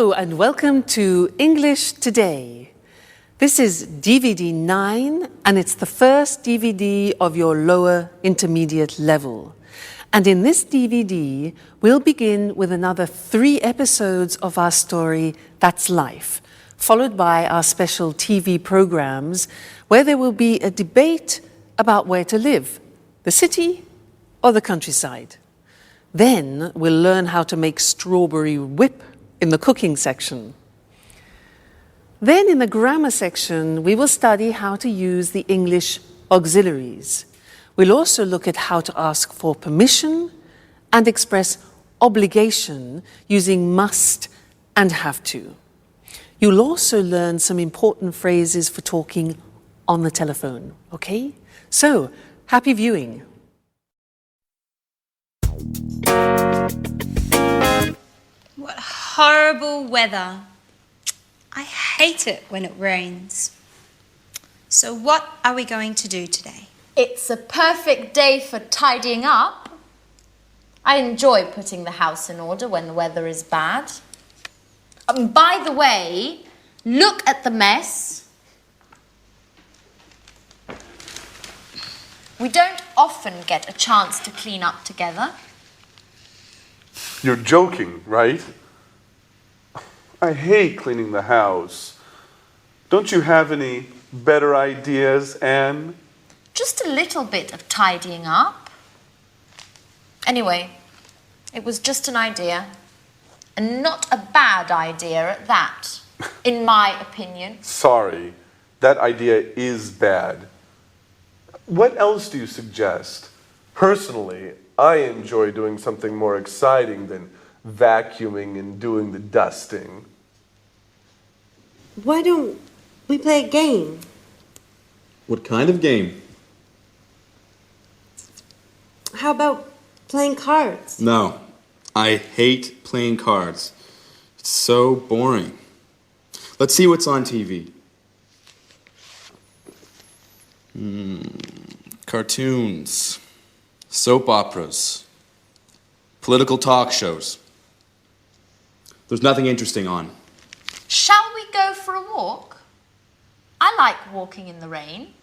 Hello and welcome to English Today. This is DVD 9 and it's the first DVD of your lower intermediate level. And in this DVD, we'll begin with another 3 episodes of our story, That's Life, followed by our special TV programs where there will be a debate about where to live, the city or the countryside. Then we'll learn how to make strawberry whip in the cooking section. Then in the grammar section, we will study how to use the English auxiliaries. We'll also look at how to ask for permission and express obligation using must and have to. You'll also learn some important phrases for talking on the telephone, okay? So, happy viewing. What horrible weather. I hate it when it rains. So what are we going to do today? It's a perfect day for tidying up. I enjoy putting the house in order when the weather is bad. By the way, look at the mess. We don't often get a chance to clean up together. You're joking, right? I hate cleaning the house. Don't you have any better ideas, Anne? Just a little bit of tidying up. Anyway, it was just an idea. And not a bad idea at that, in my opinion. Sorry, that idea is bad. What else do you suggest? Personally, I enjoy doing something more exciting than vacuuming and doing the dusting. Why don't we play a game? What kind of game? How about playing cards? No, I hate playing cards. It's so boring. Let's see what's on TV. Cartoons, soap operas, political talk shows. There's nothing interesting on. Shall we go for a walk? I like walking in the rain.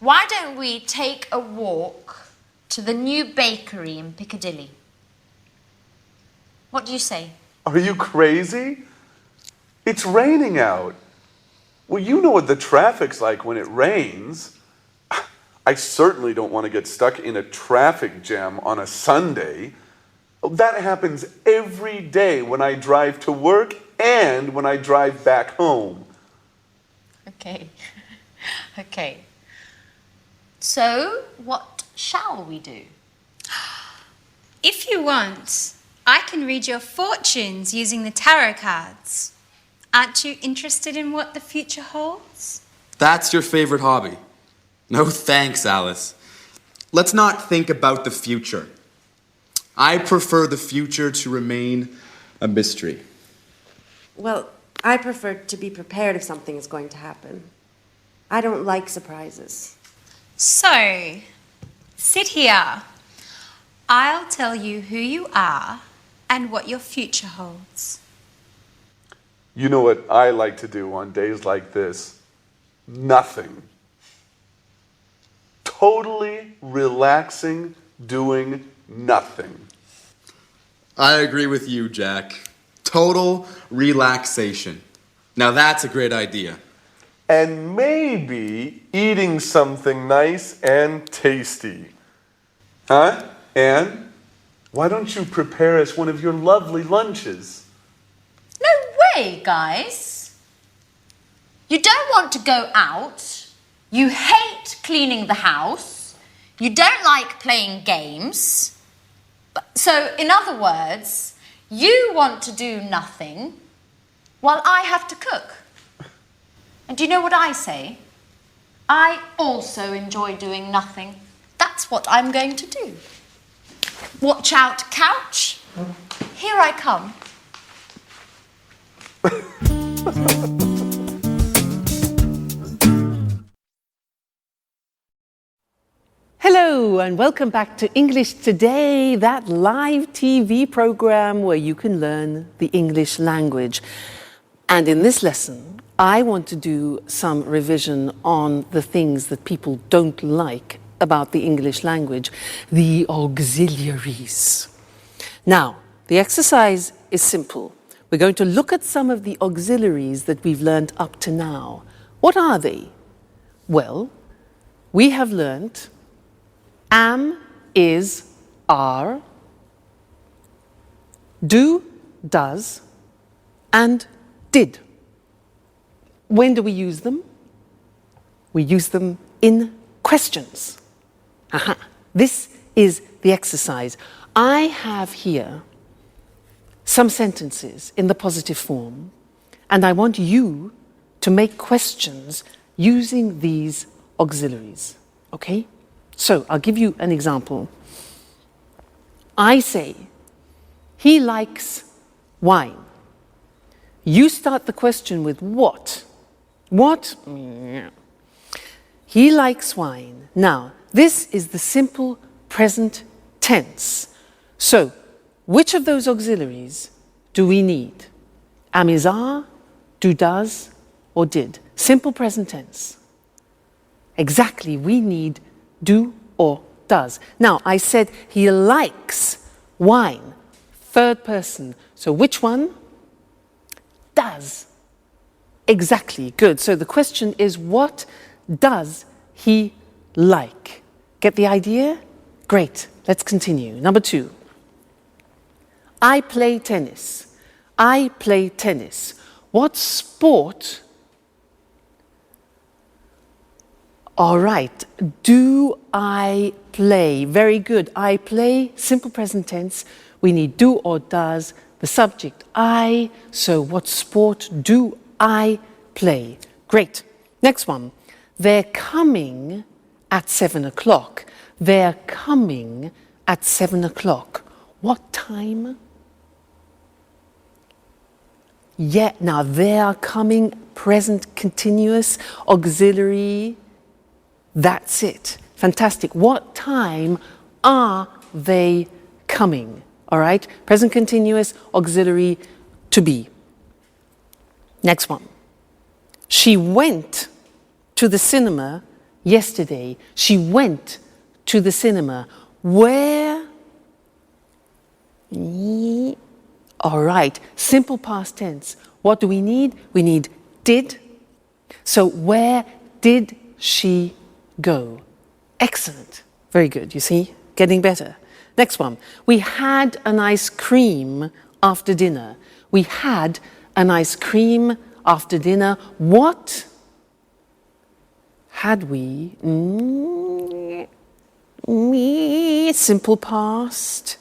Why don't we take a walk to the new bakery in Piccadilly? What do you say? Are you crazy? It's raining out. Well, you know what the traffic's like when it rains. I certainly don't want to get stuck in a traffic jam on a Sunday. That happens every day when I drive to work and when I drive back home. Okay. Okay. So, what shall we do? If you want, I can read your fortunes using the tarot cards. Aren't you interested in what the future holds? That's your favorite hobby. No thanks, Alice. Let's not think about the future. I prefer the future to remain a mystery. Well, I prefer to be prepared if something is going to happen. I don't like surprises. So, sit here. I'll tell you who you are and what your future holds. You know what I like to do on days like this? Nothing. Totally relaxing, doing nothing. I agree with you, Jack. Total relaxation. Now that's a great idea. And maybe eating something nice and tasty. Huh, Anne? Why don't you prepare us one of your lovely lunches? No way, guys. You don't want to go out. You hate cleaning the house. You don't like playing games. So, in other words, you want to do nothing while I have to cook. And do you know what I say? I also enjoy doing nothing. That's what I'm going to do. Watch out, couch. Here I come. Hello and welcome back to English Today, that live TV program where you can learn the English language. And in this lesson, I want to do some revision on the things that people don't like about the English language, the auxiliaries. Now, the exercise is simple. We're going to look at some of the auxiliaries that we've learned up to now. What are they? Well, we have learned am, is, are, do, does, and did. When do we use them? We use them in questions. Aha. This is the exercise. I have here some sentences in the positive form, and I want you to make questions using these auxiliaries. Okay? So, I'll give you an example. I say, he likes wine. You start the question with what? What? He likes wine. Now, this is the simple present tense. So, which of those auxiliaries do we need? Am, is, are, do, does, or did? Simple present tense. Exactly, we need do or does. Now, I said he likes wine. Third person. So which one? Does. Exactly, good. So the question is, what does he like? Get the idea? Great, let's continue. Number 2. I play tennis. I play tennis. What sport? All right, do I play? Very good. I play, simple present tense. We need do or does. The subject, I. So what sport do I play? Great. Next one. They're coming at 7 o'clock. They're coming at 7 o'clock. What time? Yeah, now they are coming, present continuous, auxiliary. That's it. Fantastic. What time are they coming? All right? Present continuous, auxiliary, to be. Next one. She went to the cinema yesterday. She went to the cinema. Where? All right. Simple past tense. What do we need? We need did. So where did she go? Excellent. Very good. You see? Getting better. Next one. We had an ice cream after dinner. We had an ice cream after dinner. What had we? Simple past.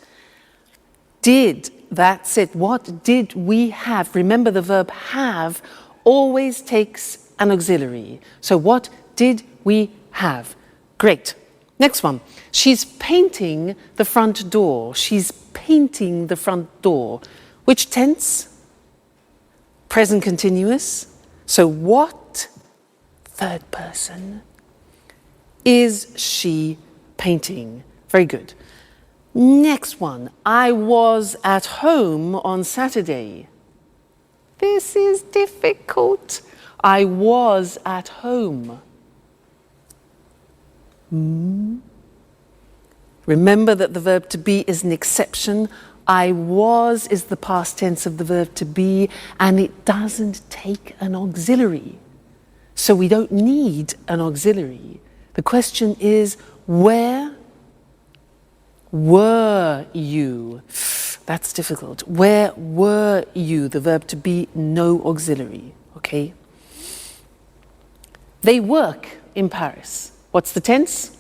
Did. That's it. What did we have? Remember, the verb have always takes an auxiliary. So what did we have? Great. Next one. She's painting the front door. She's painting the front door. Which tense? Present continuous. So what, third person, is she painting? Very good. Next one. I was at home on Saturday. This is difficult. I was at home. Remember that the verb to be is an exception. I was is the past tense of the verb to be, and it doesn't take an auxiliary. So we don't need an auxiliary. The question is, where were you? That's difficult. Where were you? The verb to be, no auxiliary. Okay? They work in Paris. What's the tense?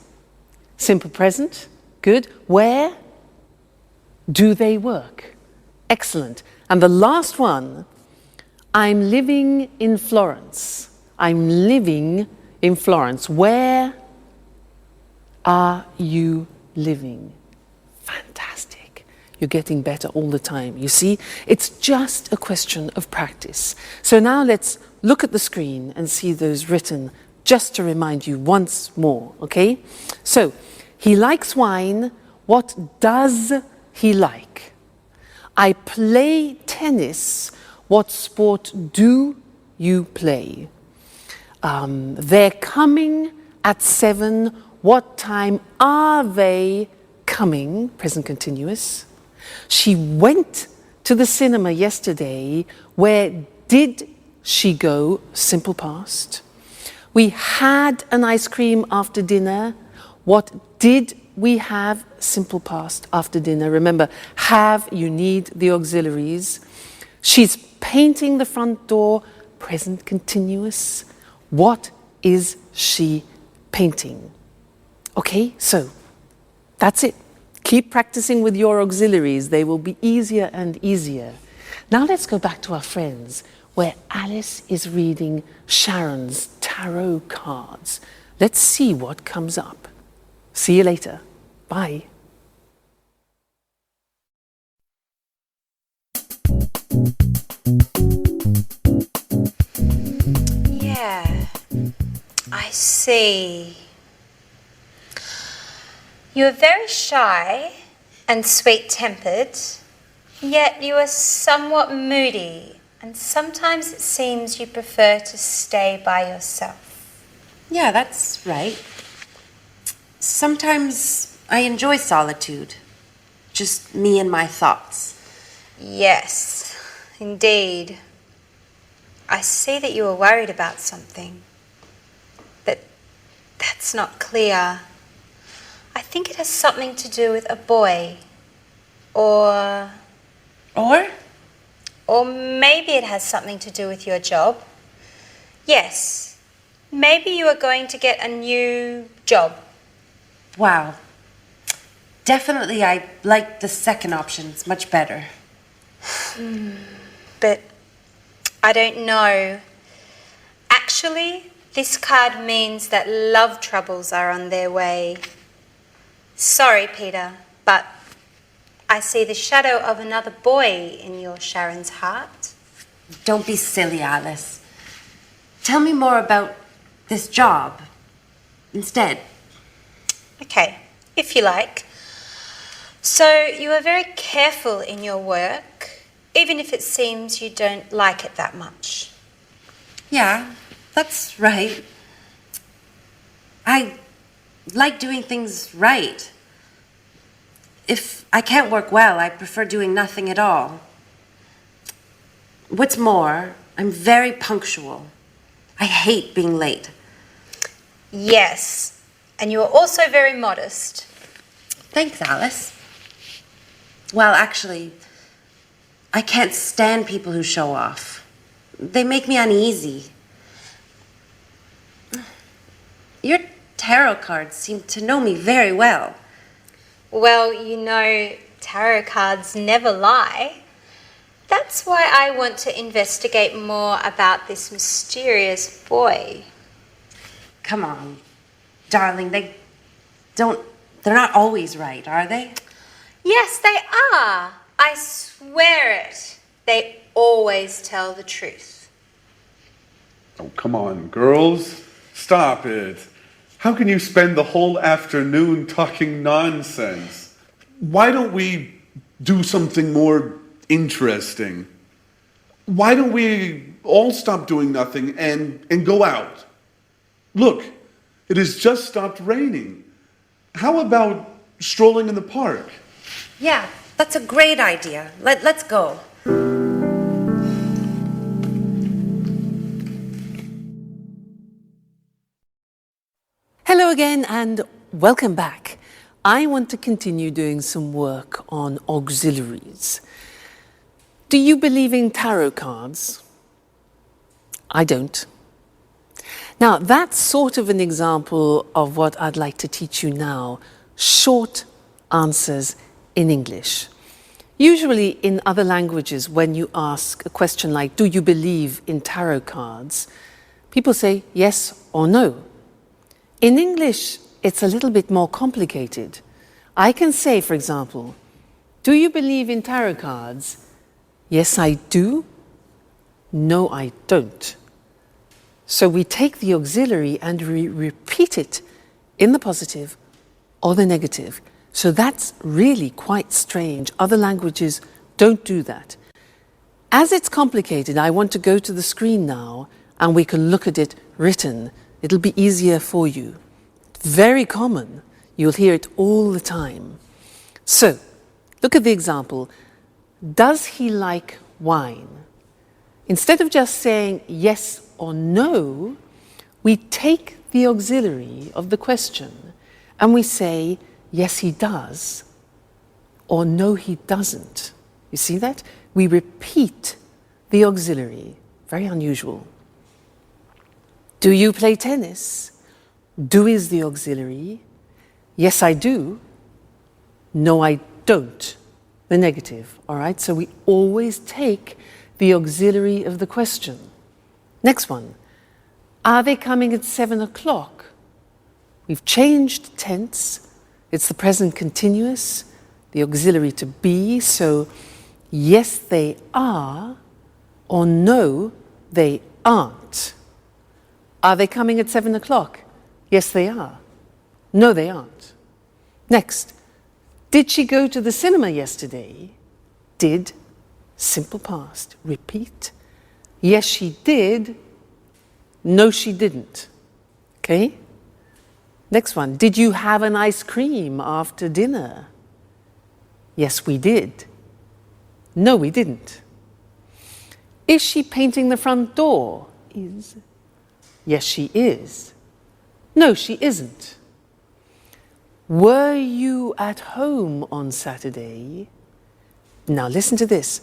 Simple present. Good. Where do they work? Excellent. And the last one, I'm living in Florence. I'm living in Florence. Where are you living? Fantastic. You're getting better all the time. You see, it's just a question of practice. So now let's look at the screen and see those written just to remind you once more, okay? So, He likes wine. What does he like? I play tennis. What sport do you play? They're coming at 7. What time are they coming? Present continuous. She went to the cinema yesterday. Where did she go? Simple past. We had an ice cream after dinner. What did we have? Simple past after dinner. Remember, have, you need the auxiliaries. She's painting the front door. Present continuous. What is she painting? Okay, so that's it. Keep practicing with your auxiliaries. They will be easier and easier. Now let's go back to our friends, where Alice is reading Sharon's tarot cards. Let's see what comes up. See you later. Bye. Yeah, I see. You are very shy and sweet-tempered, yet you are somewhat moody, and sometimes it seems you prefer to stay by yourself. Yeah, that's right. Sometimes I enjoy solitude. Just me and my thoughts. Yes, indeed. I see that you are worried about something, but that's not clear. I think it has something to do with a boy, or maybe it has something to do with your job. Yes, maybe you are going to get a new job. Wow. Definitely I like the second option. It's much better. But I don't know. Actually, this card means that love troubles are on their way. Sorry, Peter, but I see the shadow of another boy in your Sharon's heart. Don't be silly, Alice. Tell me more about this job instead. Okay, if you like. So you are very careful in your work, even if it seems you don't like it that much. Yeah, that's right. I like doing things right. If I can't work well, I prefer doing nothing at all. What's more, I'm very punctual. I hate being late. Yes, and you are also very modest. Thanks, Alice. Well, actually, I can't stand people who show off. They make me uneasy. Your tarot cards seem to know me very well. Well, you know, tarot cards never lie. That's why I want to investigate more about this mysterious boy. Come on, darling, they're not always right, are they? Yes, they are. I swear it. They always tell the truth. Oh, come on, girls. Stop it. How can you spend the whole afternoon talking nonsense? Why don't we do something more interesting? Why don't we all stop doing nothing and go out? Look, it has just stopped raining. How about strolling in the park? Yeah, that's a great idea. Let's go. Hello again and welcome back. I want to continue doing some work on auxiliaries. Do you believe in tarot cards? I don't. Now, that's sort of an example of what I'd like to teach you now. Short answers in English. Usually in other languages, when you ask a question like, do you believe in tarot cards? People say yes or no. In English, it's a little bit more complicated. I can say, for example, do you believe in tarot cards? Yes, I do. No, I don't. So we take the auxiliary and we repeat it in the positive or the negative. So that's really quite strange. Other languages don't do that. As it's complicated, I want to go to the screen now and we can look at it written. It'll be easier for you. Very common. You'll hear it all the time. So, look at the example. Does he like wine? Instead of just saying yes or no, we take the auxiliary of the question and we say, yes, he does, or no, he doesn't. You see that? We repeat the auxiliary. Very unusual. Do you play tennis? Do is the auxiliary. Yes, I do. No, I don't. The negative. All right? So we always take the auxiliary of the question. Next one. Are they coming at 7 o'clock? We've changed tense. It's the present continuous, the auxiliary to be. So yes, they are, or no, they aren't. Are they coming at 7 o'clock? Yes, they are. No, they aren't. Next. Did she go to the cinema yesterday? Did, simple past. Repeat. Yes, she did. No, she didn't. Okay? Next one. Did you have an ice cream after dinner? Yes, we did. No, we didn't. Is she painting the front door? Is. Yes, she is. No, she isn't. Were you at home on Saturday? Now listen to this.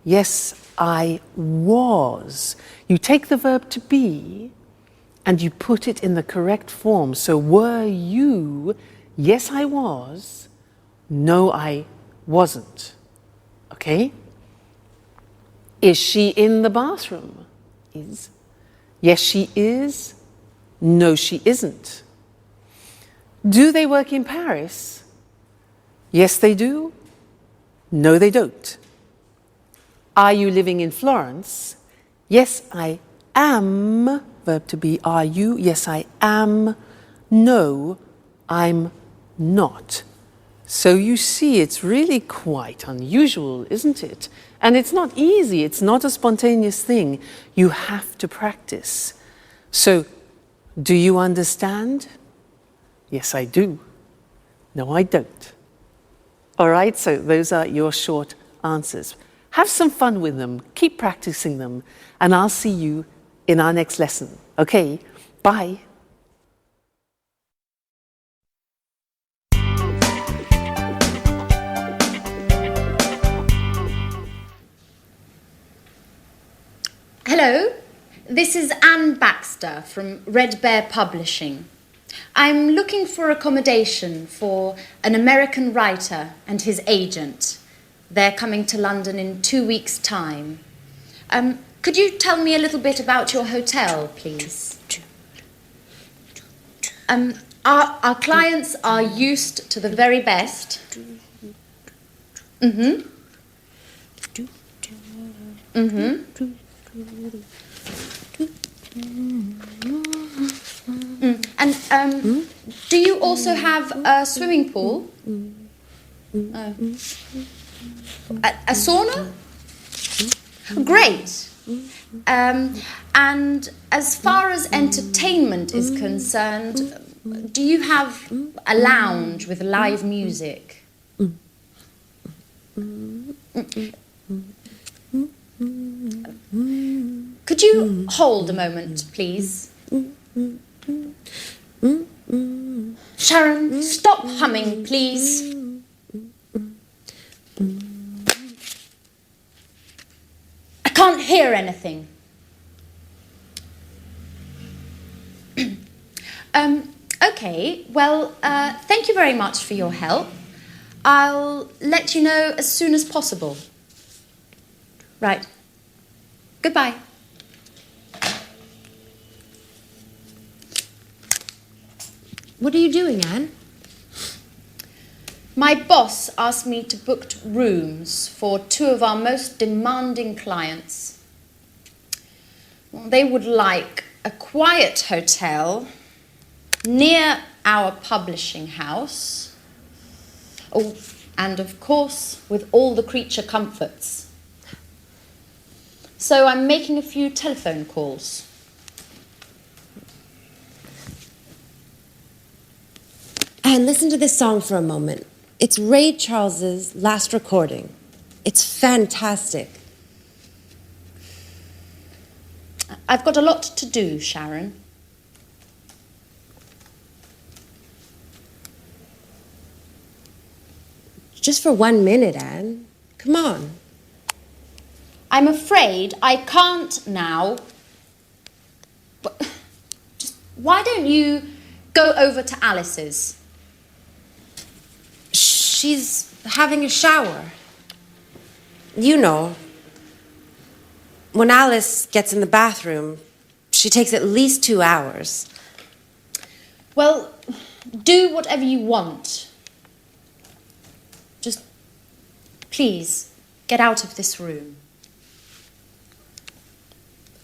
Yes, I was. You take the verb to be and you put it in the correct form. So were you? Yes, I was. No, I wasn't. Okay? Is she in the bathroom? Is. Yes, she is. No, she isn't. Do they work in Paris? Yes, they do. No, they don't. Are you living in Florence? Yes, I am. Verb to be, are you? Yes, I am. No, I'm not. So you see, it's really quite unusual, isn't it? And it's not easy. It's not a spontaneous thing. You have to practice. So, do you understand? Yes, I do. No, I don't. All right, so those are your short answers. Have some fun with them. Keep practicing them. And I'll see you in our next lesson. Okay, bye. Hello, this is Anne Baxter from Red Bear Publishing. I'm looking for accommodation for an American writer and his agent. They're coming to London in 2 weeks' time. Could you tell me a little bit about your hotel, please? Our clients are used to the very best. Mm-hmm. Mm-hmm. And do you also have a swimming pool? A sauna? Great. And as far as entertainment is concerned, do you have a lounge with live music? Could you hold a moment, please? Sharon, stop humming, please. I can't hear anything. Okay, well, thank you very much for your help. I'll let you know as soon as possible. Right. Goodbye. What are you doing, Anne? My boss asked me to book rooms for 2 of our most demanding clients. Well, they would like a quiet hotel near our publishing house. Oh, and of course, with all the creature comforts. So I'm making a few telephone calls. And listen to this song for a moment. It's Ray Charles's last recording. It's fantastic. I've got a lot to do, Sharon. Just for 1 minute, Anne. Come on. I'm afraid I can't now. But just why don't you go over to Alice's? She's having a shower. You know, when Alice gets in the bathroom, she takes at least 2 hours. Well, do whatever you want. Just please get out of this room.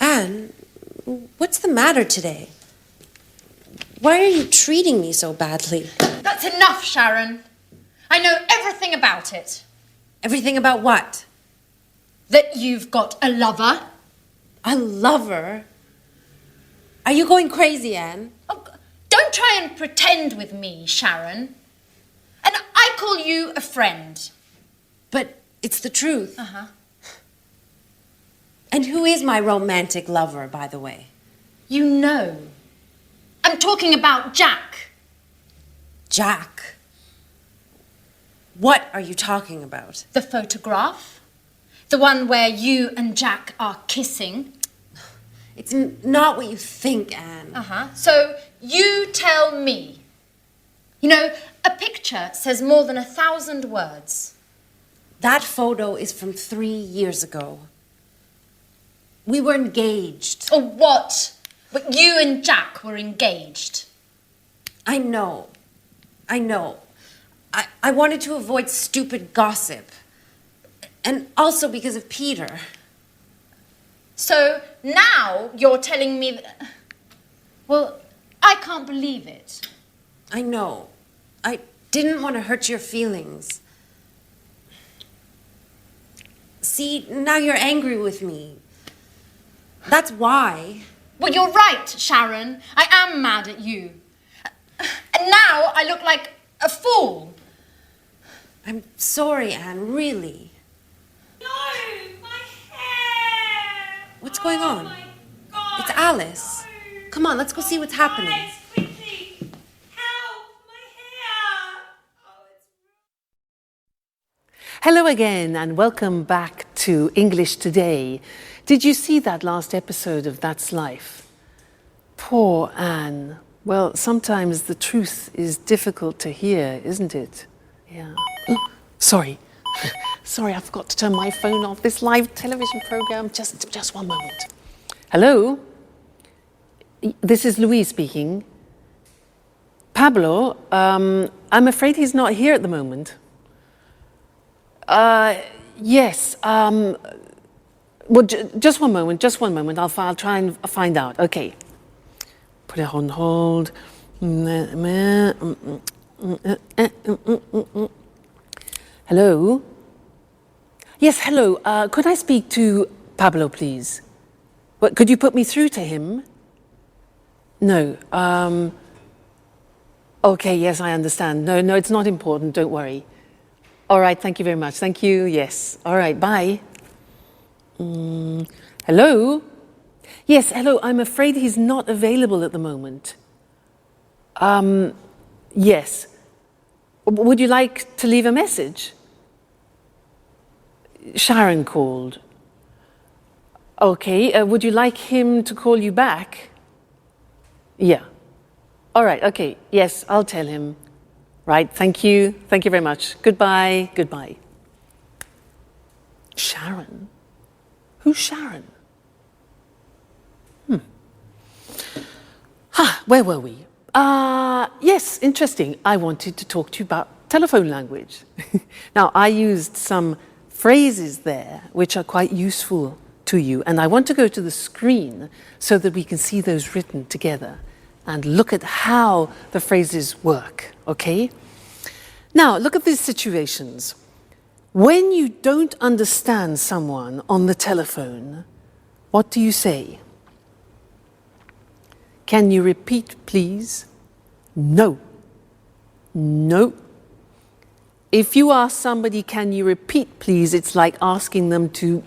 Anne, what's the matter today? Why are you treating me so badly? That's enough, Sharon. I know everything about it. Everything about what? That you've got a lover. A lover? Are you going crazy, Anne? Oh, don't try and pretend with me, Sharon. And I call you a friend. But it's the truth. Uh-huh. And who is my romantic lover, by the way? You know. I'm talking about Jack. Jack? What are you talking about? The photograph. The one where you and Jack are kissing. It's not what you think, Anne. Uh-huh. So you tell me. You know, a picture says more than 1,000 words. That photo is from 3 years ago. We were engaged. Or what? But you and Jack were engaged. I know. I wanted to avoid stupid gossip. And also because of Peter. So now you're telling me that... Well, I can't believe it. I know. I didn't want to hurt your feelings. See, now you're angry with me. That's why. Well, you're right, Sharon. I am mad at you. And now I look like a fool. I'm sorry, Anne, really. No, my hair! What's going on? Oh my God, It's Alice. no. Come on, let's go see what's happening. Guys, quickly! Help! My hair! Oh, it's... Hello again, and welcome back to English Today. Did you see that last episode of That's Life? Poor Anne. Well, sometimes the truth is difficult to hear, isn't it? Yeah. Oh, sorry. Sorry, I forgot to turn my phone off. This live television program. Just one moment. Hello? This is Louise speaking. Pablo, I'm afraid he's not here at the moment. Yes. Well, just one moment. I'll try and find out. Okay. Put it on hold. Hello? Yes, hello. Could I speak to Pablo, please? What, could you put me through to him? No. Okay, yes, I understand. No, it's not important. Don't worry. All right, thank you very much. Thank you. Yes. All right, bye. Hello? Yes, hello. I'm afraid he's not available at the moment. Yes. Would you like to leave a message? Sharon called. Okay. Would you like him to call you back? Yeah. All right. Okay. Yes, I'll tell him. Right. Thank you. Thank you very much. Goodbye. Goodbye. Sharon? Who's Sharon? Where were we? Yes, interesting. I wanted to talk to you about telephone language. Now, I used some phrases there which are quite useful to you, and I want to go to the screen so that we can see those written together. and look at how the phrases work, okay? Now, look at these situations. When you don't understand someone on the telephone, what do you say? Can you repeat, please? No. No. If you ask somebody, can you repeat, please, it's like asking them to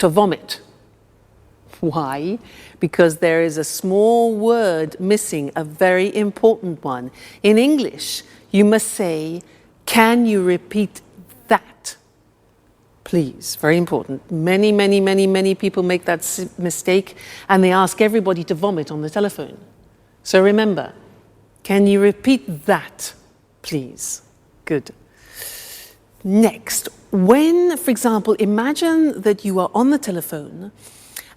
vomit. Why? Because there is a small word missing, a very important one. In English, you must say, can you repeat that? Please, very important. Many people make that mistake, and they ask everybody to vomit on the telephone. So remember, can you repeat that, please? Good. Next, when, for example, imagine that you are on the telephone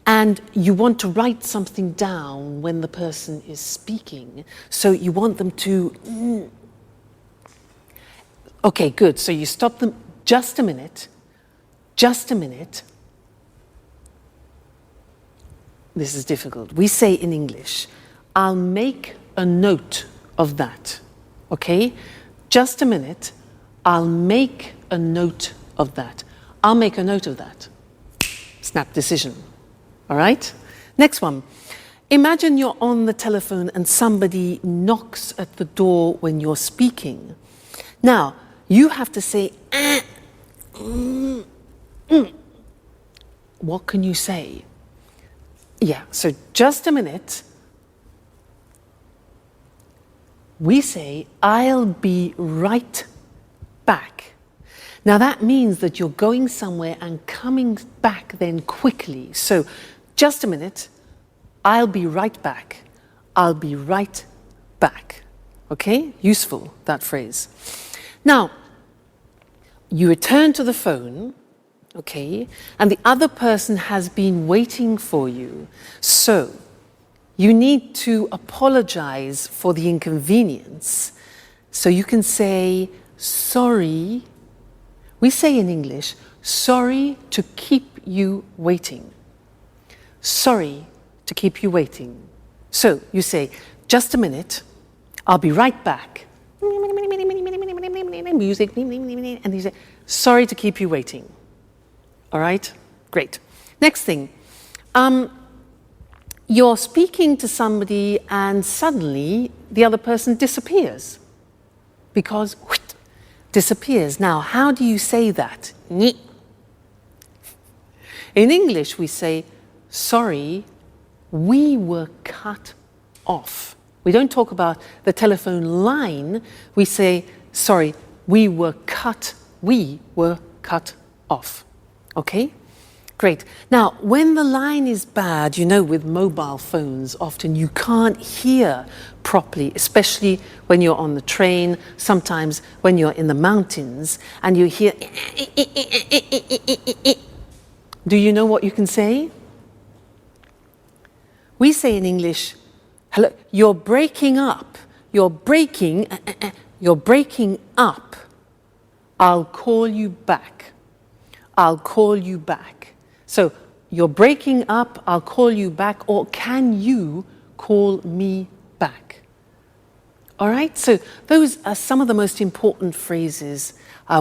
and you want to write something down when the person is speaking. So you want them to... Okay, good. So you stop them. Just a minute. Just a minute. This is difficult. We say in English, I'll make a note of that. Okay? Just a minute. I'll make a note of that. I'll make a note of that. Snap decision. All right? Next one. Imagine you're on the telephone and somebody knocks at the door when you're speaking. Now, you have to say, What can you say? Yeah, so just a minute. We say, I'll be right back. Now that means that you're going somewhere and coming back then quickly. So just a minute, I'll be right back. I'll be right back. Okay? Useful, that phrase. Now, you return to the phone, okay, and the other person has been waiting for you. So you need to apologize for the inconvenience. So you can say, sorry. We say in English, sorry to keep you waiting. Sorry to keep you waiting. So you say, just a minute, I'll be right back. Music, and you say, sorry to keep you waiting. All right? Great. Next thing. You're speaking to somebody and suddenly the other person disappears. Because, disappears. Now, how do you say that? In English, we say, sorry, we were cut off. We don't talk about the telephone line. We say, sorry, we were cut off. Okay? Great. Now, when the line is bad, you know, with mobile phones, often you can't hear properly, especially when you're on the train, sometimes when you're in the mountains, and you hear... Do you know what you can say? We say in English, hello, you're breaking up. You're breaking up. I'll call you back. I'll call you back. So, you're breaking up, I'll call you back, or can you call me back? All right, so those are some of the most important phrases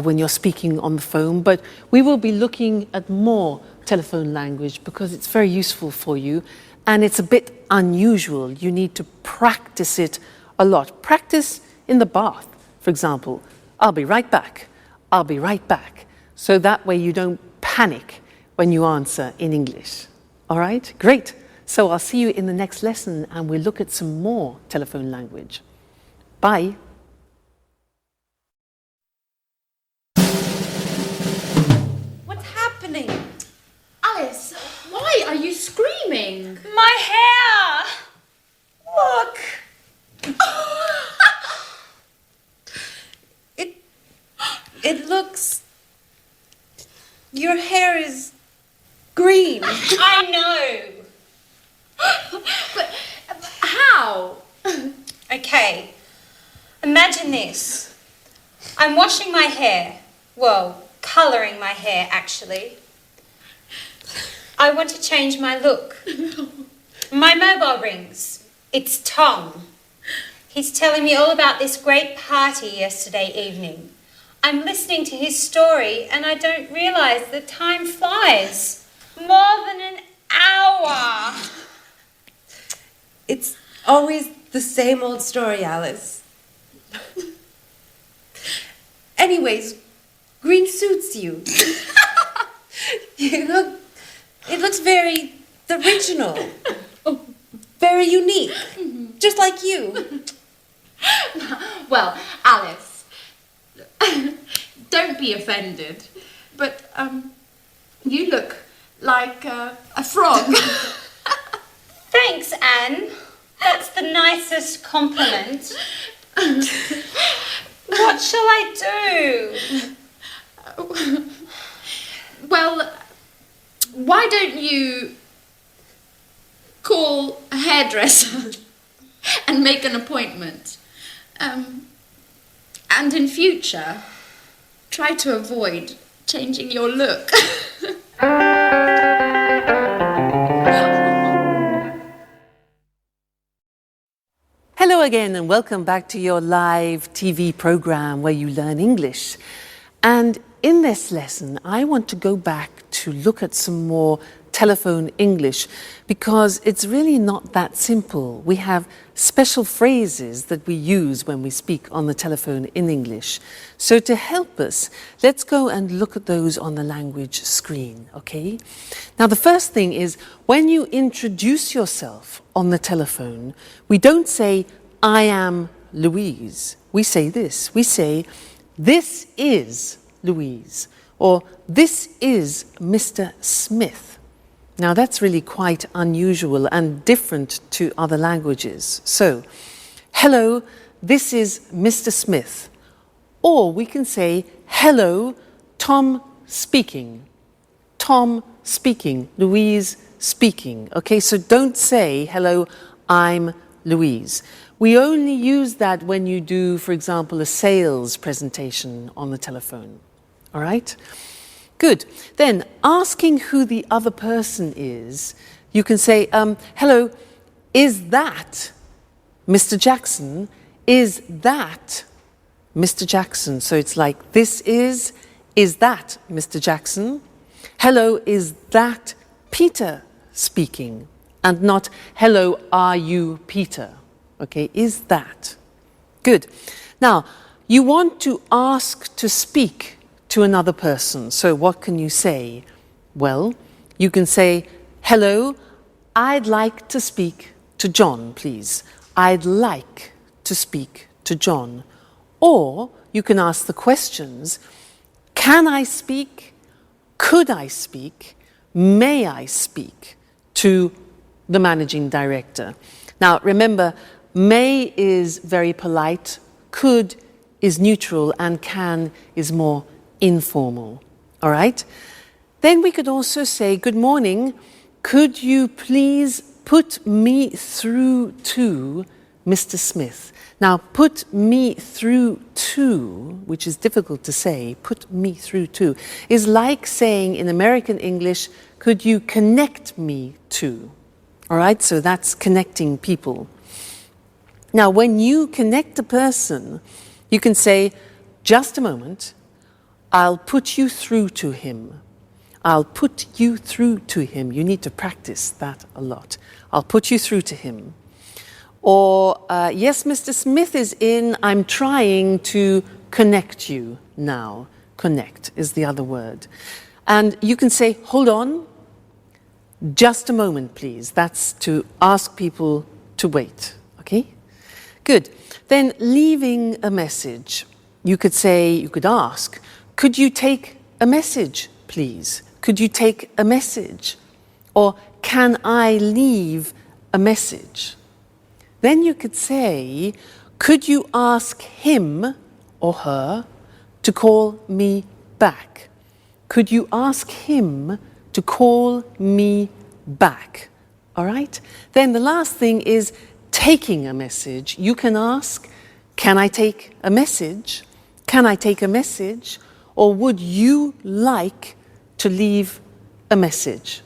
when you're speaking on the phone, but we will be looking at more telephone language because it's very useful for you and it's a bit unusual. You need to practice it a lot. Practice in the bath, for example. I'll be right back. I'll be right back. So that way you don't panic when you answer in English. All right? Great. So I'll see you in the next lesson and we'll look at some more telephone language. Bye. What's happening? Alice, why are you screaming? My hair! Look! It looks... Your hair is green. I know! But how? Okay, imagine this. I'm washing my hair. Well, colouring my hair, actually. I want to change my look. My mobile rings. It's Tom. He's telling me all about this great party yesterday evening. I'm listening to his story and I don't realise the time flies. More than an hour. It's always the same old story, Alice. Anyways, green suits you. It looks very original. Very unique. Just like you. Well, Alice, don't be offended, but you look like a frog. Thanks, Anne. That's the nicest compliment. What shall I do? Well, why don't you call a hairdresser and make an appointment? And in future, try to avoid changing your look. Hello again and welcome back to your live TV program where you learn English. And in this lesson, I want to go back to look at some more telephone English because it's really not that simple. We have special phrases that we use when we speak on the telephone in English. So to help us, let's go and look at those on the language screen, okay? Now the first thing is when you introduce yourself on the telephone, we don't say, I am Louise. We say this. We say, this is Louise, or this is Mr. Smith. Now that's really quite unusual and different to other languages. So, hello, this is Mr. Smith. Or we can say, hello, Tom speaking. Tom speaking, Louise speaking. Okay, so don't say, hello, I'm Louise. We only use that when you do, for example, a sales presentation on the telephone. All right? Good. Then, asking who the other person is, you can say, hello, is that Mr. Jackson? Is that Mr. Jackson? So it's like, this is that Mr. Jackson? Hello, is that Peter speaking? And not, hello, are you Peter? Okay, is that? Good. Now, you want to ask to speak to another person. So what can you say? Well, you can say, hello, I'd like to speak to John, please. I'd like to speak to John. Or you can ask the questions, can I speak? Could I speak? May I speak to the managing director? Now, remember, may is very polite, could is neutral, and can is more informal. All right? Then we could also say, good morning, could you please put me through to Mr. Smith? Now, put me through to, which is difficult to say, put me through to, is like saying in American English, could you connect me to? All right? So that's connecting people. Now, when you connect a person, you can say, just a moment, I'll put you through to him. I'll put you through to him. You need to practice that a lot. I'll put you through to him. Or, yes, Mr. Smith is in. I'm trying to connect you now. Connect is the other word. And you can say, hold on, just a moment, please. That's to ask people to wait, okay? Good. Then leaving a message. You could say, you could ask, could you take a message, please? Could you take a message? Or can I leave a message? Then you could say, could you ask him or her to call me back? Could you ask him to call me back? All right? Then the last thing is taking a message. You can ask, can I take a message? Can I take a message? Or would you like to leave a message?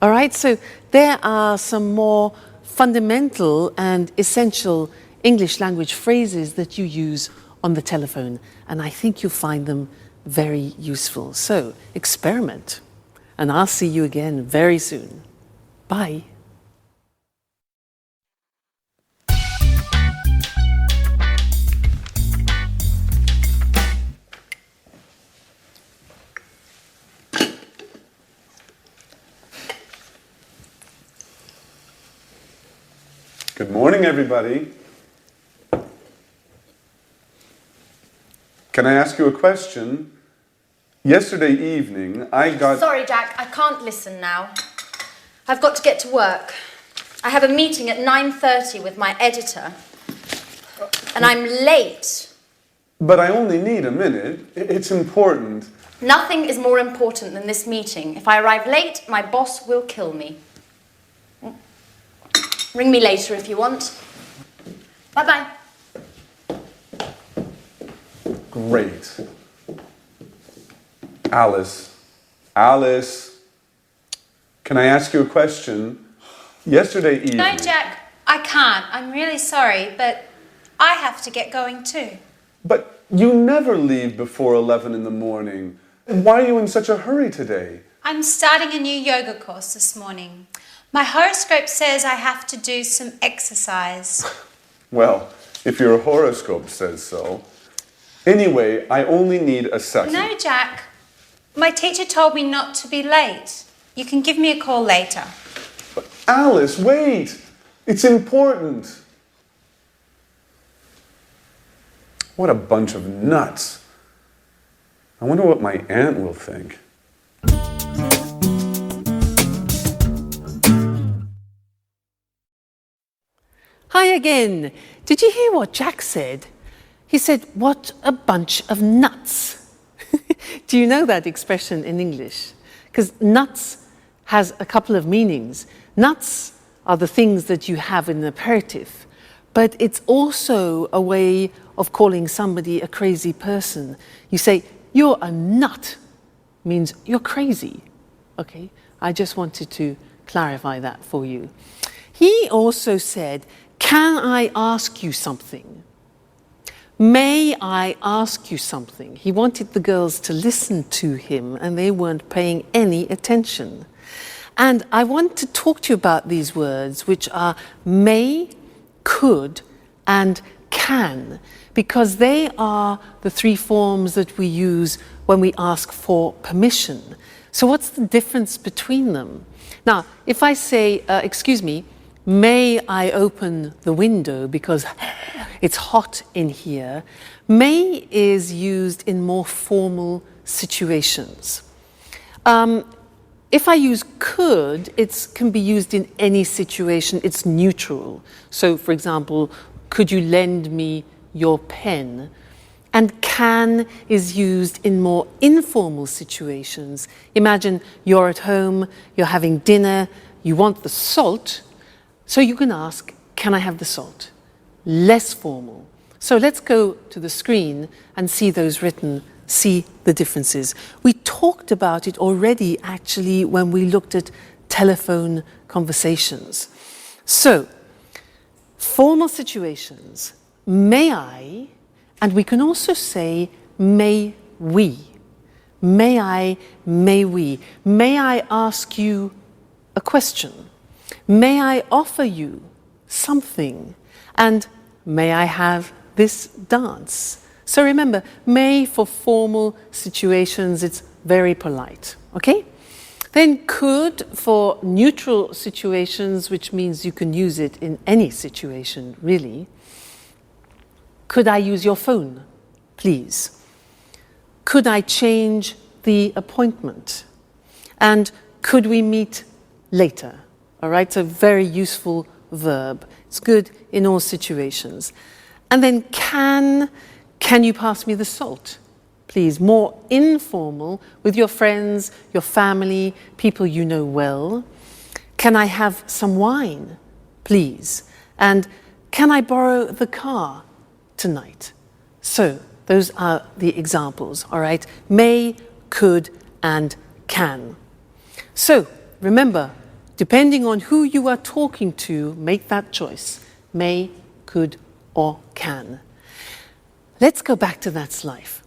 All right, so there are some more fundamental and essential English language phrases that you use on the telephone, and I think you'll find them very useful. So experiment, and I'll see you again very soon. Bye. Good morning, everybody. Can I ask you a question? Yesterday evening, I got... Sorry, Jack, I can't listen now. I've got to get to work. I have a meeting at 9:30 with my editor. And I'm late. But I only need a minute. It's important. Nothing is more important than this meeting. If I arrive late, my boss will kill me. Ring me later if you want. Bye-bye. Great. Alice, can I ask you a question? Yesterday evening... No, Jack, I can't. I'm really sorry, but I have to get going too. But you never leave before 11 in the morning. Why are you in such a hurry today? I'm starting a new yoga course this morning. My horoscope says I have to do some exercise. Well, if your horoscope says so. Anyway, I only need a second. No, Jack. My teacher told me not to be late. You can give me a call later. But Alice, wait! It's important. What a bunch of nuts. I wonder what my aunt will think. Hi again. Did you hear what Jack said? He said, what a bunch of nuts. Do you know that expression in English? Because nuts has a couple of meanings. Nuts are the things that you have in an aperitif, but it's also a way of calling somebody a crazy person. You say, you're a nut, means you're crazy. Okay, I just wanted to clarify that for you. He also said, can I ask you something? May I ask you something? He wanted the girls to listen to him, and they weren't paying any attention. And I want to talk to you about these words, which are may, could, and can, because they are the three forms that we use when we ask for permission. So what's the difference between them? Now, if I say, excuse me, may I open the window because it's hot in here, may is used in more formal situations. If I use could, it can be used in any situation. It's neutral. So, for example, could you lend me your pen? And can is used in more informal situations. Imagine you're at home, you're having dinner, you want the salt, so you can ask, can I have the salt? Less formal. So let's go to the screen and see those written, see the differences. We talked about it already, actually, when we looked at telephone conversations. So, formal situations, may I, and we can also say, may we. May I, may we. May I ask you a question? May I offer you something? And may I have this dance? So remember, may for formal situations, it's very polite, okay? Then could for neutral situations, which means you can use it in any situation, really. Could I use your phone, please? Could I change the appointment? And could we meet later? All right, so very useful verb. It's good in all situations. And then can you pass me the salt? Please, more informal with your friends, your family, people you know well. Can I have some wine, please? And can I borrow the car tonight? So those are the examples, all right? May, could, and can. So remember, Depending on who you are talking to, make that choice. May, could, or can. Let's go back to That's Life.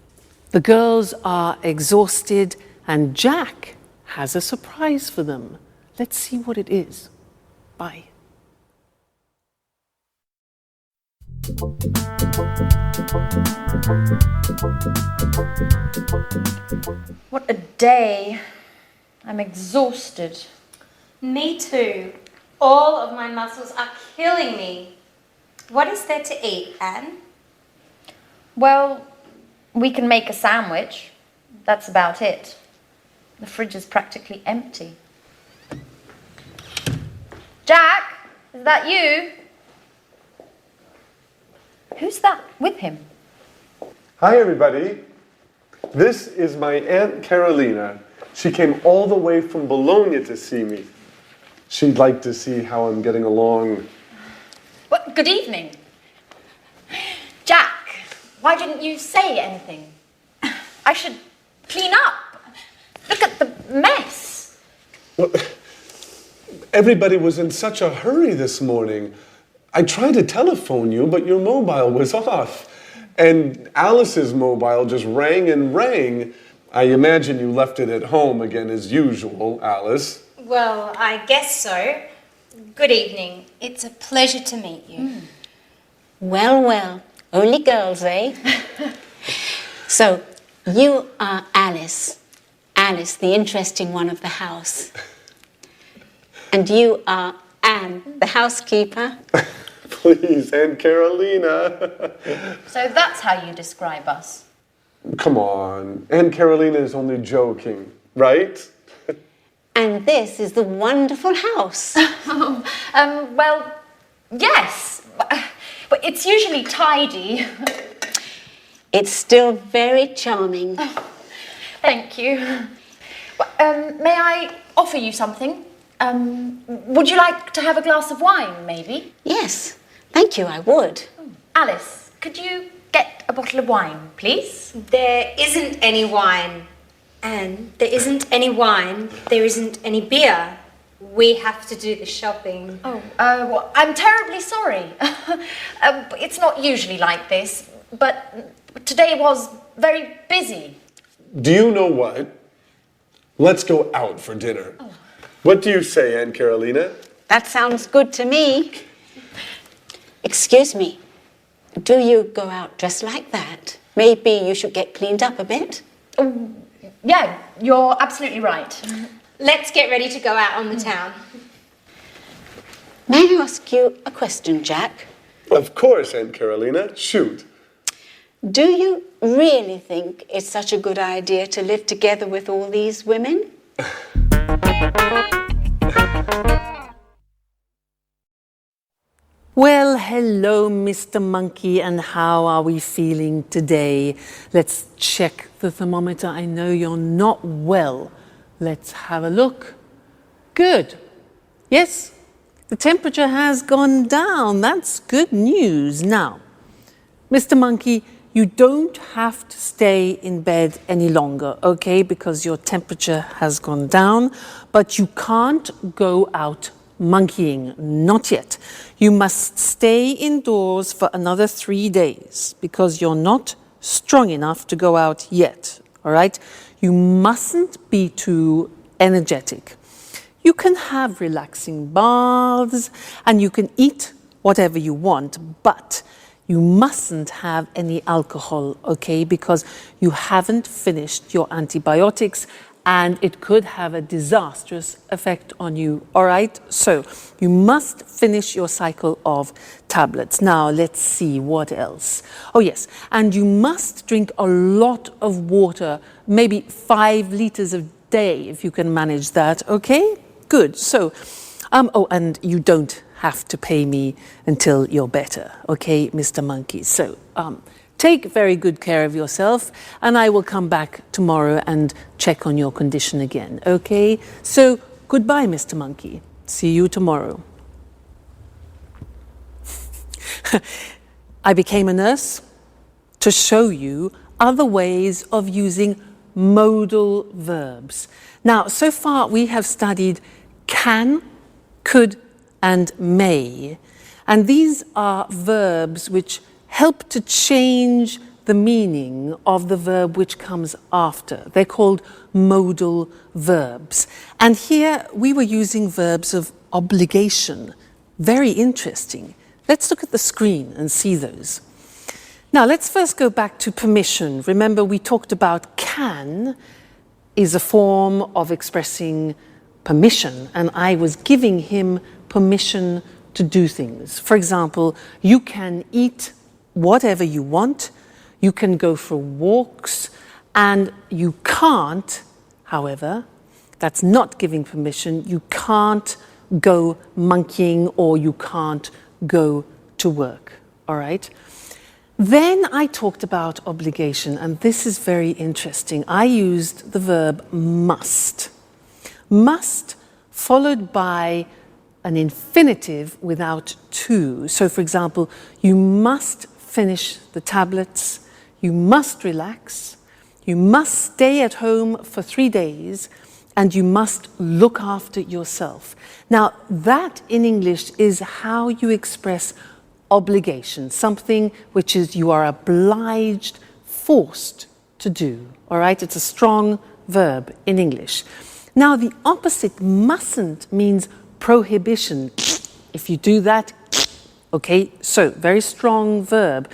The girls are exhausted and Jack has a surprise for them. Let's see what it is. Bye. What a day. I'm exhausted. Me too. All of my muscles are killing me. What is there to eat, Anne? Well, we can make a sandwich. That's about it. The fridge is practically empty. Jack, is that you? Who's that with him? Hi, everybody. This is my Aunt Carolina. She came all the way from Bologna to see me. She'd like to see how I'm getting along. Well, good evening. Jack, why didn't you say anything? I should clean up. Look at the mess. Well, everybody was in such a hurry this morning. I tried to telephone you, but your mobile was off. And Alice's mobile just rang and rang. I imagine you left it at home again as usual, Alice. Well, I guess so. Good evening. It's a pleasure to meet you. Well, well, only girls, eh? So, you are Alice. Alice, the interesting one of the house. And you are Anne, the housekeeper. Please, Aunt Carolina. So that's how you describe us. Come on, Aunt Carolina is only joking, right? And this is the wonderful house. Well, yes, but it's usually tidy. It's still very charming. Thank you. May I offer you something? Would you like to have a glass of wine, maybe? Yes, thank you, I would. Alice, could you get a bottle of wine, please? There isn't any wine. Anne, there isn't any wine. There isn't any beer. We have to do the shopping. Oh, well, I'm terribly sorry. It's not usually like this, but today was very busy. Do you know what? Let's go out for dinner. Oh. What do you say, Aunt Carolina? That sounds good to me. Excuse me, do you go out dressed like that? Maybe you should get cleaned up a bit? Oh, yeah, you're absolutely right. Let's get ready to go out on the town. May I ask you a question, Jack? Of course, Aunt Carolina. Shoot. Do you really think it's such a good idea to live together with all these women? Well, hello, Mr. Monkey, and how are we feeling today? Let's check the thermometer. I know you're not well. Let's have a look. Good. Yes, the temperature has gone down. That's good news. Now, Mr. Monkey, you don't have to stay in bed any longer, okay, because your temperature has gone down, but you can't go out monkeying, not yet. You must stay indoors for another 3 days because you're not strong enough to go out yet, all right? You mustn't be too energetic. You can have relaxing baths and you can eat whatever you want, but you mustn't have any alcohol, okay? Because you haven't finished your antibiotics and it could have a disastrous effect on you, all right? So you must finish your cycle of tablets. Now, let's see what else. Oh, yes, and you must drink a lot of water, maybe 5 liters a day, if you can manage that, okay? Good, so, oh, and you don't have to pay me until you're better, okay, Mr. Monkey? So, take very good care of yourself, and I will come back tomorrow and check on your condition again, okay? So, goodbye, Mr. Monkey. See you tomorrow. I became a nurse to show you other ways of using modal verbs. Now, so far we have studied can could, and may. And these are verbs which help to change the meaning of the verb which comes after. They're called modal verbs. And here we were using verbs of obligation. Very interesting. Let's look at the screen and see those. Now let's first go back to permission. Remember we talked about can is a form of expressing permission, and I was giving him permission to do things. For example, you can eat whatever you want, you can go for walks, and you can't, however, that's not giving permission, you can't go monkeying or you can't go to work, all right? Then I talked about obligation, and this is very interesting. I used the verb must. Must followed by an infinitive without to. So, for example, you must finish the tablets, you must relax, you must stay at home for 3 days, and you must look after yourself. Now, that in English is how you express obligation, something which is you are obliged, forced to do. All right, it's a strong verb in English. Now, the opposite mustn't means prohibition. If you do that, okay, so very strong verb.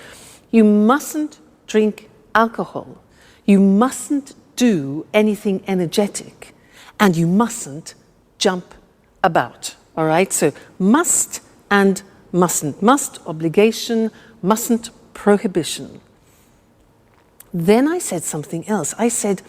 You mustn't drink alcohol. You mustn't do anything energetic. And you mustn't jump about. All right, so must and mustn't. Must, obligation, mustn't, prohibition. Then I said something else. I said,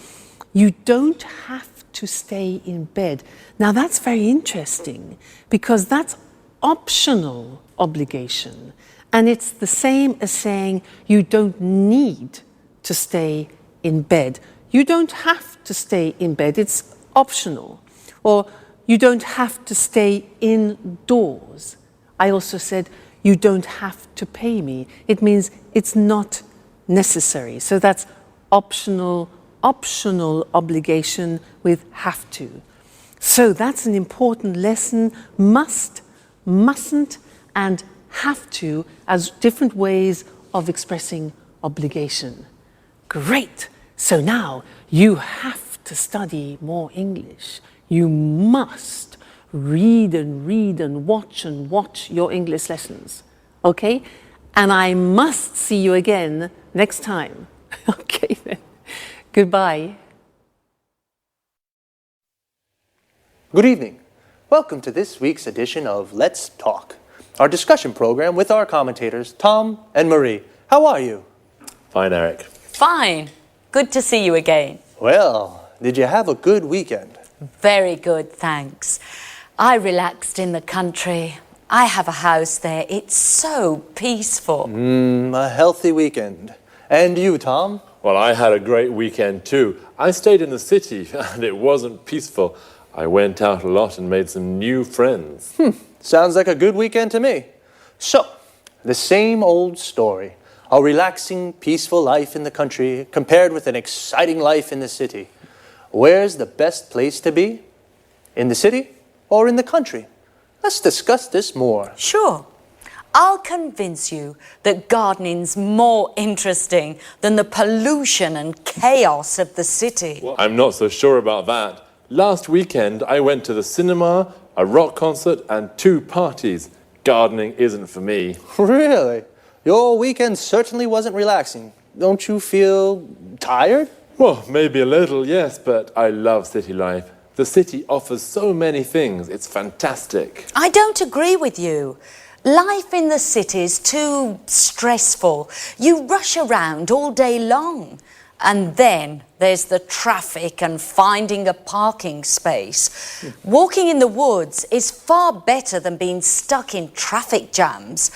you don't have to stay in bed. Now that's very interesting because that's optional obligation. And it's the same as saying you don't need to stay in bed. You don't have to stay in bed. It's optional. Or you don't have to stay indoors. I also said, you don't have to pay me. It means it's not necessary. So that's optional obligation with have to. So that's an important lesson. Must, mustn't, and have to as different ways of expressing obligation. Great. So now you have to study more English. You must read and watch your English lessons, okay? And I must see you again next time. Okay then, goodbye. Good evening. Welcome to this week's edition of Let's Talk, our discussion program with our commentators, Tom and Marie. How are you? Fine, Eric. Fine. Good to see you again. Well, did you have a good weekend? Very good, thanks. I relaxed in the country. I have a house there. It's so peaceful. A healthy weekend. And you, Tom? Well, I had a great weekend too. I stayed in the city and it wasn't peaceful. I went out a lot and made some new friends. Sounds like a good weekend to me. So, the same old story. A relaxing, peaceful life in the country compared with an exciting life in the city. Where's the best place to be? In the city or in the country? Let's discuss this more. Sure. I'll convince you that gardening's more interesting than the pollution and chaos of the city. Well, I'm not so sure about that. Last weekend, I went to the cinema, a rock concert, and 2 parties. Gardening isn't for me. Really? Your weekend certainly wasn't relaxing. Don't you feel tired? Well, maybe a little, yes, but I love city life. The city offers so many things. It's fantastic. I don't agree with you. Life in the city is too stressful. You rush around all day long. And then there's the traffic and finding a parking space. Walking in the woods is far better than being stuck in traffic jams.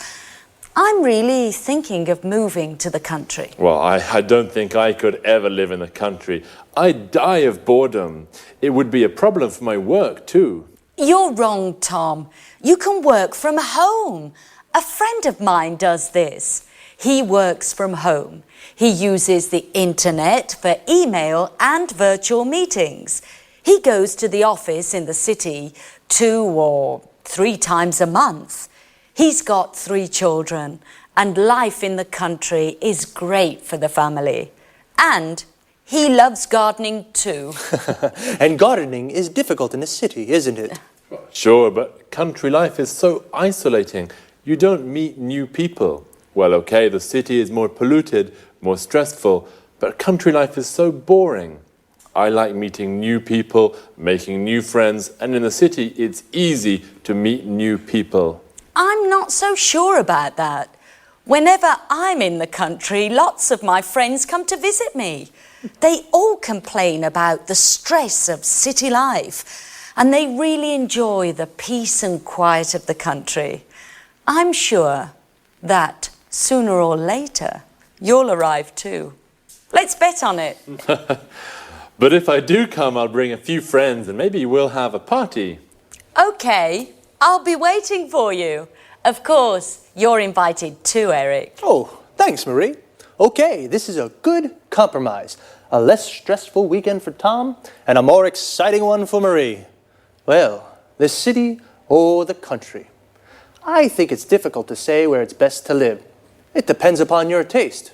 I'm really thinking of moving to the country. Well, I don't think I could ever live in the country. I'd die of boredom. It would be a problem for my work, too. You're wrong, Tom. You can work from home. A friend of mine does this. He works from home. He uses the internet for email and virtual meetings. He goes to the office in the city 2 or 3 times a month. He's got 3 children, and life in the country is great for the family. And he loves gardening too. And gardening is difficult in the city, isn't it? Sure, but country life is so isolating. You don't meet new people. Well, okay, the city is more polluted, more stressful, but country life is so boring. I like meeting new people, making new friends, and in the city it's easy to meet new people. I'm not so sure about that. Whenever I'm in the country, lots of my friends come to visit me. They all complain about the stress of city life, and they really enjoy the peace and quiet of the country. I'm sure that sooner or later you'll arrive too. Let's bet on it. But if I do come, I'll bring a few friends and maybe we'll have a party. Okay, I'll be waiting for you. Of course, you're invited too, Eric. Oh, thanks, Marie. Okay, this is a good compromise. A less stressful weekend for Tom and a more exciting one for Marie. Well, the city or the country? I think it's difficult to say where it's best to live. It depends upon your taste.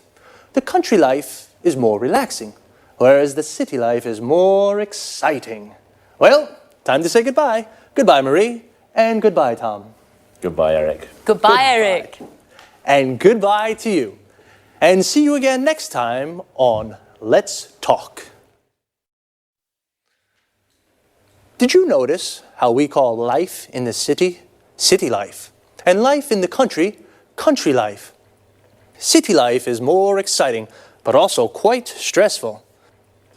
The country life is more relaxing, whereas the city life is more exciting. Well, time to say goodbye. Goodbye, Marie, and goodbye, Tom. Goodbye, Eric. Goodbye, Eric. And goodbye to you. And see you again next time on Let's Talk. Did you notice how we call life in the city, city life, and life in the country, country life? City life is more exciting, but also quite stressful.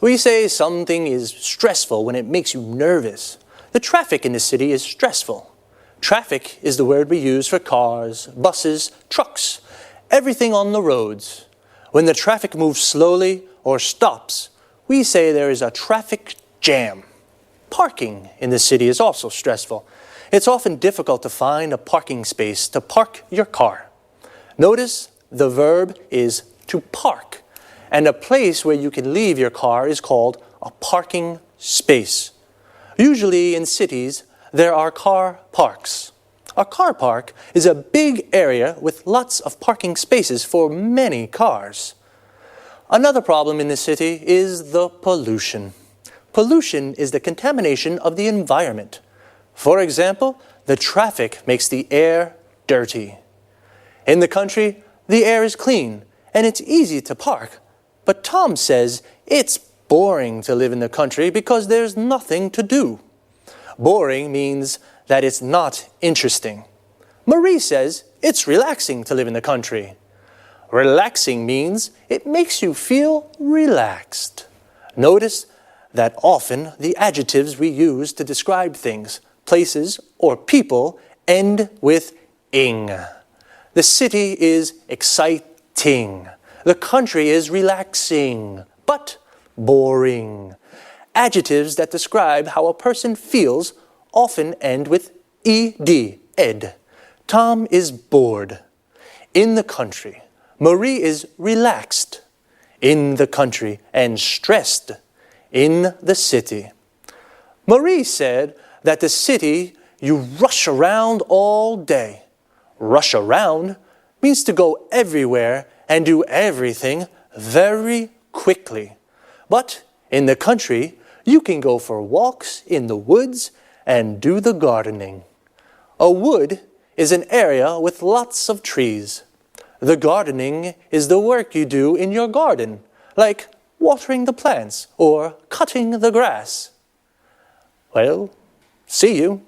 We say something is stressful when it makes you nervous. The traffic in the city is stressful. Traffic is the word we use for cars, buses, trucks, everything on the roads. When the traffic moves slowly or stops, we say there is a traffic jam. Parking in the city is also stressful. It's often difficult to find a parking space to park your car. Notice the verb is to park, and a place where you can leave your car is called a parking space. Usually in cities, there are car parks. A car park is a big area with lots of parking spaces for many cars. Another problem in the city is the pollution. Pollution is the contamination of the environment. For example, the traffic makes the air dirty. In the country, the air is clean and it's easy to park. But Tom says it's boring to live in the country because there's nothing to do. Boring means that it's not interesting. Marie says it's relaxing to live in the country. Relaxing means it makes you feel relaxed. Notice that often the adjectives we use to describe things, places, or people end with ing. The city is exciting. The country is relaxing, but boring. Adjectives that describe how a person feels often end with ed, ed. Tom is bored. In the country, Marie is relaxed. In the country, and stressed. In the city. Marie said that the city, you rush around all day. Rush around means to go everywhere and do everything very quickly. But in the country, you can go for walks in the woods and do the gardening. A wood is an area with lots of trees. The gardening is the work you do in your garden, like watering the plants or cutting the grass. Well, see you.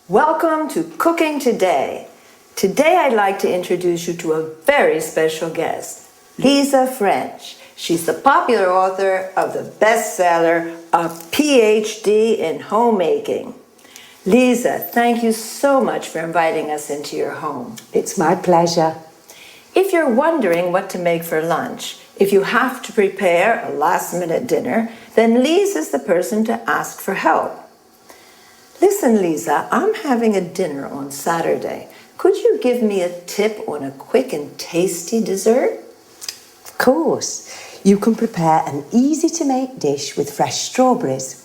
Welcome to Cooking Today. Today I'd like to introduce you to a very special guest, Lisa French. She's the popular author of the bestseller, A PhD in Homemaking. Lisa, thank you so much for inviting us into your home. It's my pleasure. If you're wondering what to make for lunch, if you have to prepare a last-minute dinner, then Lisa's the person to ask for help. Listen, Lisa, I'm having a dinner on Saturday. Could you give me a tip on a quick and tasty dessert? Of course. you can prepare an easy-to-make dish with fresh strawberries.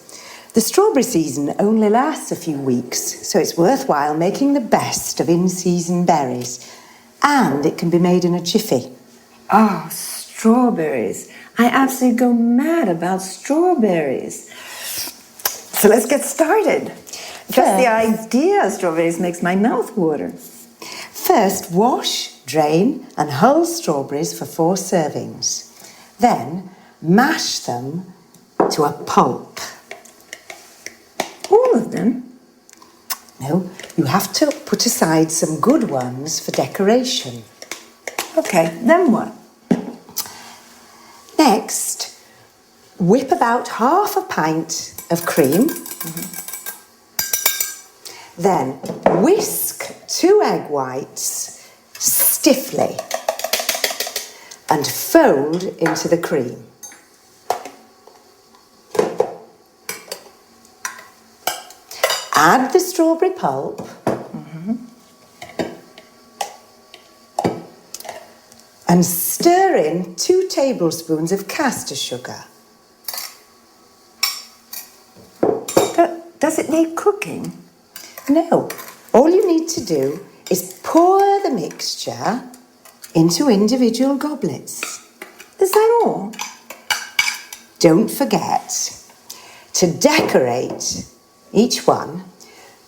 The strawberry season only lasts a few weeks, so it's worthwhile making the best of in-season berries. And it can be made in a jiffy. Oh, strawberries. I absolutely go mad about strawberries. So let's get started. Just the idea of strawberries makes my mouth water. First, wash, drain, and hull strawberries for 4 servings. Then, mash them to a pulp. All of them? No, you have to put aside some good ones for decoration. Okay, then what? Next, whip about half a pint of cream. Then whisk 2 egg whites stiffly and fold into the cream. Add the strawberry pulp. And stir in 2 tablespoons of caster sugar. Does it need cooking? No. All you need to do is pour the mixture into individual goblets. Is that all? Don't forget to decorate each one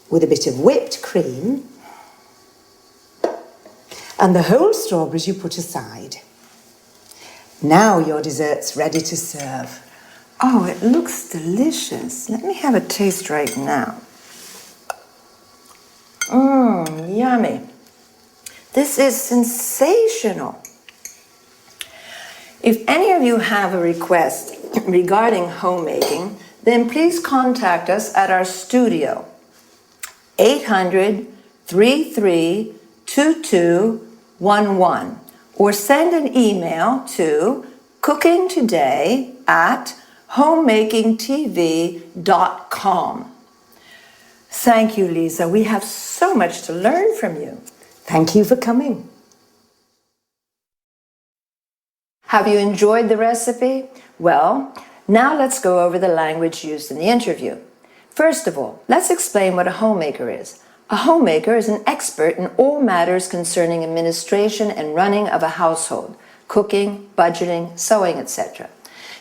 with a bit of whipped cream and the whole strawberries you put aside. Now your dessert's ready to serve. Oh, it looks delicious. Let me have a taste right now. Yummy. This is sensational. If any of you have a request regarding homemaking, then please contact us at our studio, 800-332211, or send an email to cookingtoday@homemakingtv.com. Thank you, Lisa. We have so much to learn from you. Thank you for coming. Have you enjoyed the recipe? Well, now let's go over the language used in the interview. First of all, let's explain what a homemaker is. A homemaker is an expert in all matters concerning administration and running of a household, cooking, budgeting, sewing, etc.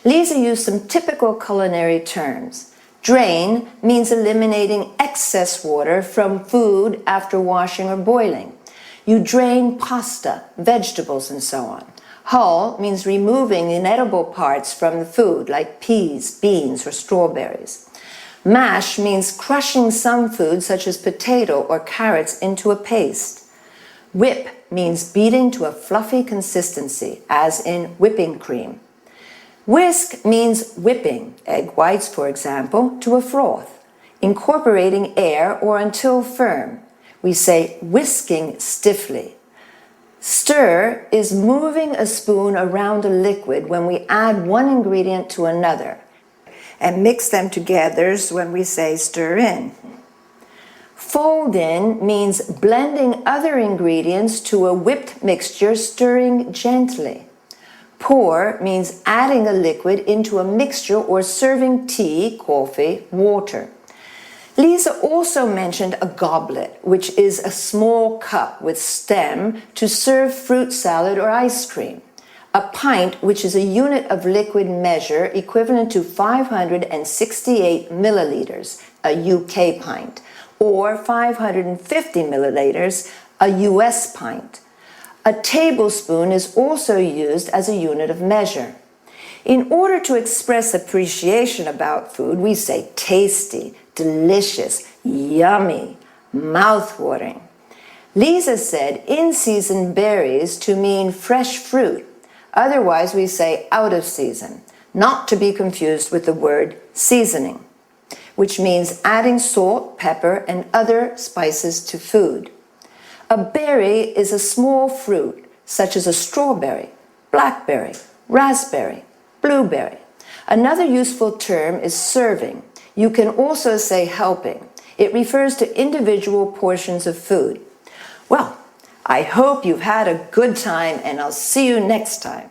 Lisa used some typical culinary terms. Drain means eliminating excess water from food after washing or boiling. You drain pasta, vegetables, and so on. Hull means removing the inedible parts from the food, like peas, beans, or strawberries. Mash means crushing some food, such as potato or carrots, into a paste. Whip means beating to a fluffy consistency, as in whipping cream. Whisk means whipping, egg whites, for example, to a froth, incorporating air or until firm. We say whisking stiffly. Stir is moving a spoon around a liquid when we add one ingredient to another, and mix them together when we say stir in. Fold in means blending other ingredients to a whipped mixture, stirring gently. Pour means adding a liquid into a mixture or serving tea, coffee, water. Lisa also mentioned a goblet, which is a small cup with stem to serve fruit salad or ice cream. A pint, which is a unit of liquid measure equivalent to 568 milliliters, a UK pint, or 550 milliliters, a US pint. A tablespoon is also used as a unit of measure. In order to express appreciation about food, we say tasty, delicious, yummy, mouth-watering. Lisa said in-season berries to mean fresh fruit. Otherwise, we say out of season, not to be confused with the word seasoning, which means adding salt, pepper, and other spices to food. A berry is a small fruit, such as a strawberry, blackberry, raspberry, blueberry. Another useful term is serving. You can also say helping. It refers to individual portions of food. Well, I hope you've had a good time, and I'll see you next time.